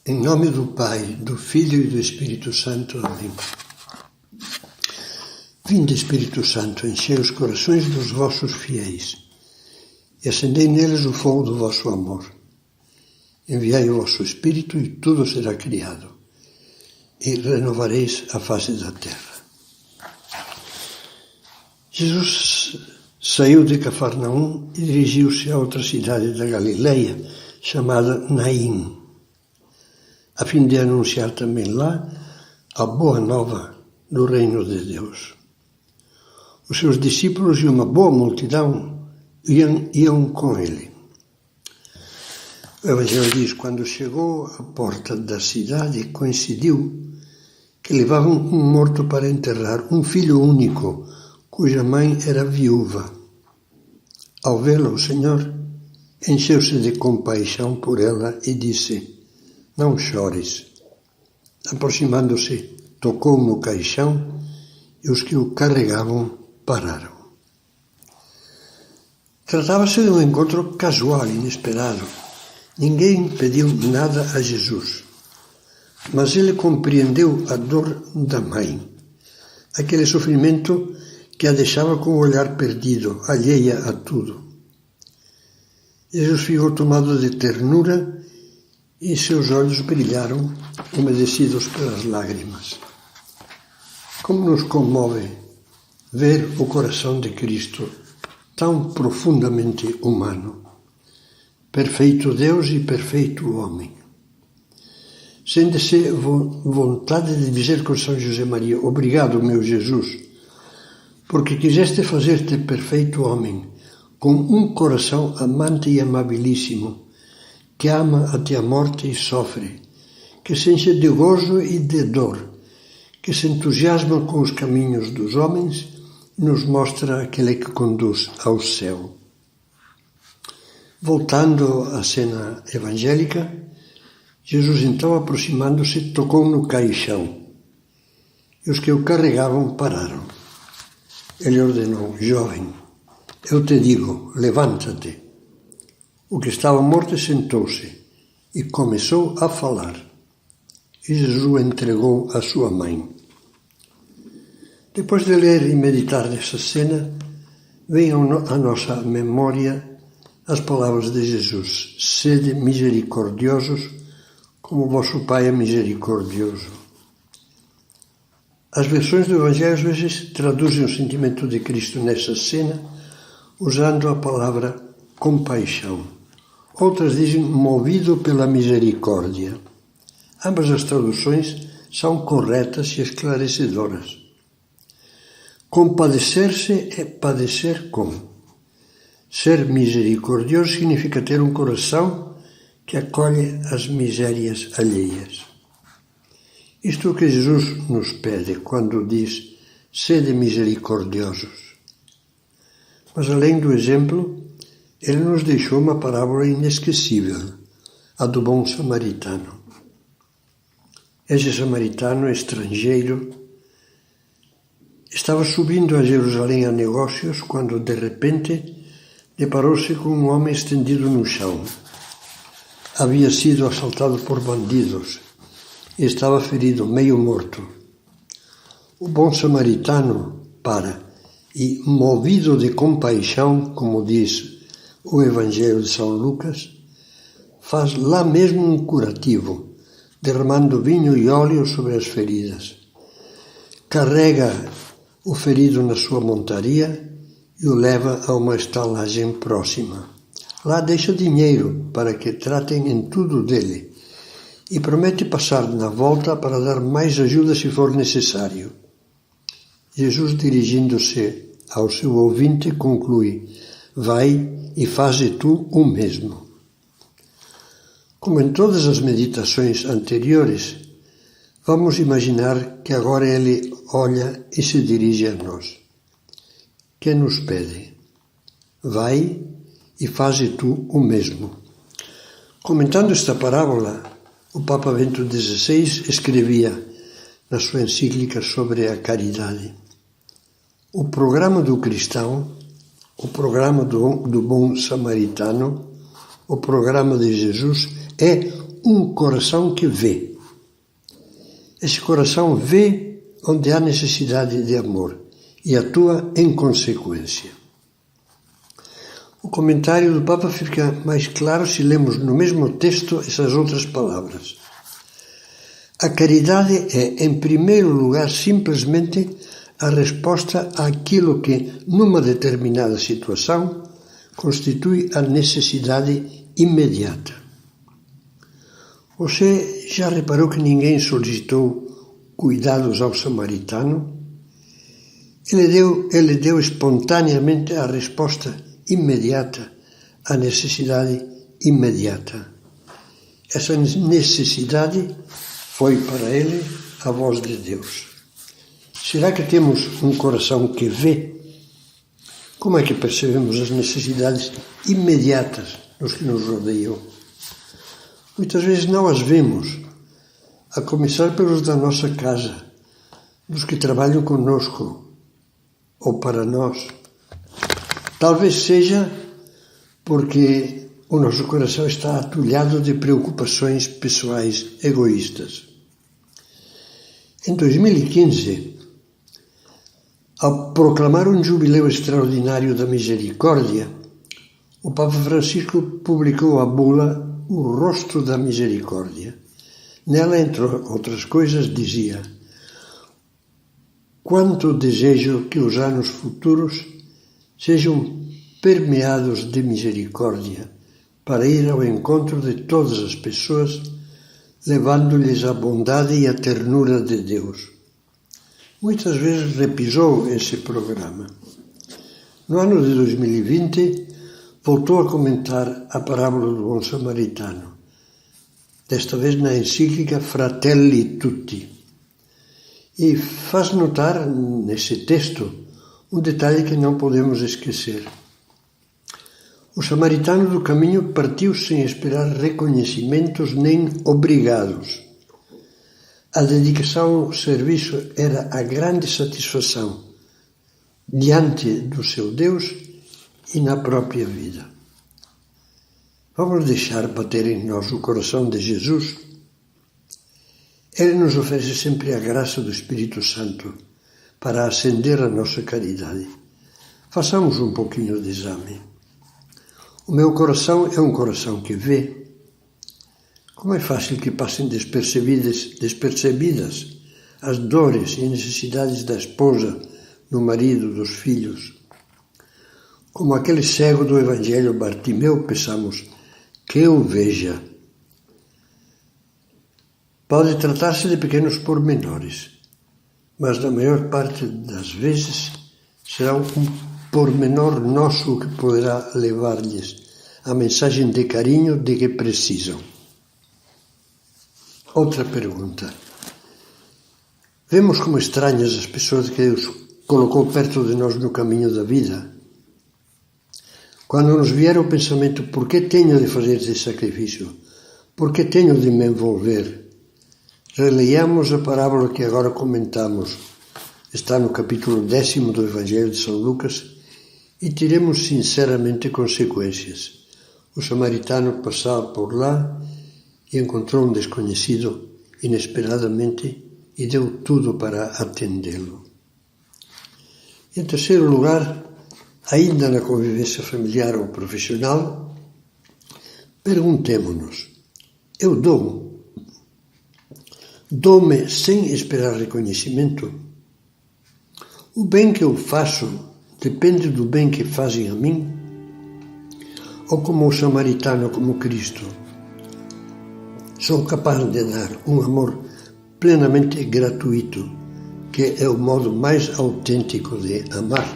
Em nome do Pai, do Filho e do Espírito Santo. Amém. Vinde, Espírito Santo, enchei os corações dos vossos fiéis e acendei neles o fogo do vosso amor. Enviai o vosso Espírito e tudo será criado, e renovareis a face da terra. Jesus saiu de Cafarnaum e dirigiu-se a outra cidade da Galileia, chamada Naim, a fim de anunciar também lá a boa nova do reino de Deus. Os seus discípulos e uma boa multidão iam com ele. O Evangelho diz: quando chegou à porta da cidade, coincidiu que levavam um morto para enterrar, um filho único, cuja mãe era viúva. Ao vê-la, o Senhor encheu-se de compaixão por ela e disse: não chores. Aproximando-se, tocou no caixão e os que o carregavam pararam. Tratava-se de um encontro casual, inesperado. Ninguém pediu nada a Jesus, mas ele compreendeu a dor da mãe, aquele sofrimento que a deixava com o olhar perdido, alheia a tudo. Jesus ficou tomado de ternura e seus olhos brilharam, umedecidos pelas lágrimas. Como nos comove ver o coração de Cristo tão profundamente humano, perfeito Deus e perfeito homem. Sente-se vontade de dizer com São José Maria: obrigado, meu Jesus, porque quiseste fazer-te perfeito homem, com um coração amante e amabilíssimo, que ama até a morte e sofre, que se enche de gozo e de dor, que se entusiasma com os caminhos dos homens e nos mostra aquele que conduz ao céu. Voltando à cena evangélica, Jesus então, aproximando-se, tocou no caixão e os que o carregavam pararam. Ele ordenou: jovem, eu te digo, levanta-te. O que estava morto sentou-se e começou a falar. E Jesus o entregou à sua mãe. Depois de ler e meditar nessa cena, vem à nossa memória as palavras de Jesus: sede misericordiosos, como vosso Pai é misericordioso. As versões do Evangelho às vezes traduzem o sentimento de Cristo nessa cena usando a palavra compaixão. Outras dizem movido pela misericórdia. Ambas as traduções são corretas e esclarecedoras. Compadecer-se é padecer com. Ser misericordioso significa ter um coração que acolhe as misérias alheias. Isto é o que Jesus nos pede quando diz: sede misericordiosos. Mas além do exemplo, ele nos deixou uma parábola inesquecível, a do bom samaritano. Esse samaritano estrangeiro estava subindo a Jerusalém a negócios quando, de repente, deparou-se com um homem estendido no chão. Havia sido assaltado por bandidos e estava ferido, meio morto. O bom samaritano para e, movido de compaixão, como diz o Evangelho de São Lucas, faz lá mesmo um curativo, derramando vinho e óleo sobre as feridas. Carrega o ferido na sua montaria e o leva a uma estalagem próxima. Lá deixa dinheiro para que tratem em tudo dele e promete passar na volta para dar mais ajuda se for necessário. Jesus, dirigindo-se ao seu ouvinte, conclui: vai e faze tu o mesmo. Como em todas as meditações anteriores, vamos imaginar que agora ele olha e se dirige a nós. Que nos pede? Vai e faze tu o mesmo. Comentando esta parábola, o Papa Bento XVI escrevia na sua encíclica sobre a caridade: o programa do cristão, o programa do bom samaritano, o programa de Jesus é um coração que vê. Esse coração vê onde há necessidade de amor e atua em consequência. O comentário do Papa fica mais claro se lemos no mesmo texto essas outras palavras. A caridade é, em primeiro lugar, simplesmente a resposta àquilo que, numa determinada situação, constitui a necessidade imediata. Você já reparou que ninguém solicitou cuidados ao samaritano? Ele deu espontaneamente a resposta imediata à necessidade imediata. Essa necessidade foi para ele a voz de Deus. Será que temos um coração que vê? Como é que percebemos as necessidades imediatas dos que nos rodeiam? Muitas vezes não as vemos, a começar pelos da nossa casa, dos que trabalham conosco ou para nós. Talvez seja porque o nosso coração está atulhado de preocupações pessoais egoístas. Em 2015, ao proclamar um jubileu extraordinário da misericórdia, o Papa Francisco publicou a bula O Rosto da Misericórdia. Nela, entre outras coisas, dizia: quanto desejo que os anos futuros sejam permeados de misericórdia, para ir ao encontro de todas as pessoas, levando-lhes a bondade e a ternura de Deus. Muitas vezes repisou esse programa. No ano de 2020, voltou a comentar a parábola do bom samaritano, desta vez na encíclica Fratelli Tutti, e faz notar nesse texto um detalhe que não podemos esquecer. O samaritano do caminho partiu sem esperar reconhecimentos nem obrigados. A dedicação ao serviço era a grande satisfação diante do seu Deus e na própria vida. Vamos deixar bater em nós o coração de Jesus? Ele nos oferece sempre a graça do Espírito Santo para acender a nossa caridade. Façamos um pouquinho de exame. O meu coração é um coração que vê. Como é fácil que passem despercebidas as dores e necessidades da esposa, do marido, dos filhos. Como aquele cego do Evangelho Bartimeu, pensamos, que eu veja. Pode tratar-se de pequenos pormenores, mas na maior parte das vezes será um pormenor nosso que poderá levar-lhes a mensagem de carinho de que precisam. Outra pergunta. Vemos como estranhas as pessoas que Deus colocou perto de nós no caminho da vida? Quando nos vier o pensamento, por que tenho de fazer esse sacrifício? Por que tenho de me envolver? Releiamos a parábola que agora comentamos. Está no capítulo 10 do Evangelho de São Lucas e tiremos sinceramente consequências. O samaritano passava por lá e encontrou um desconhecido inesperadamente e deu tudo para atendê-lo. Em terceiro lugar, ainda na convivência familiar ou profissional, perguntemo-nos, eu dou-me sem esperar reconhecimento? O bem que eu faço depende do bem que fazem a mim? Ou como o samaritano, como Cristo, sou capaz de dar um amor plenamente gratuito, que é o modo mais autêntico de amar?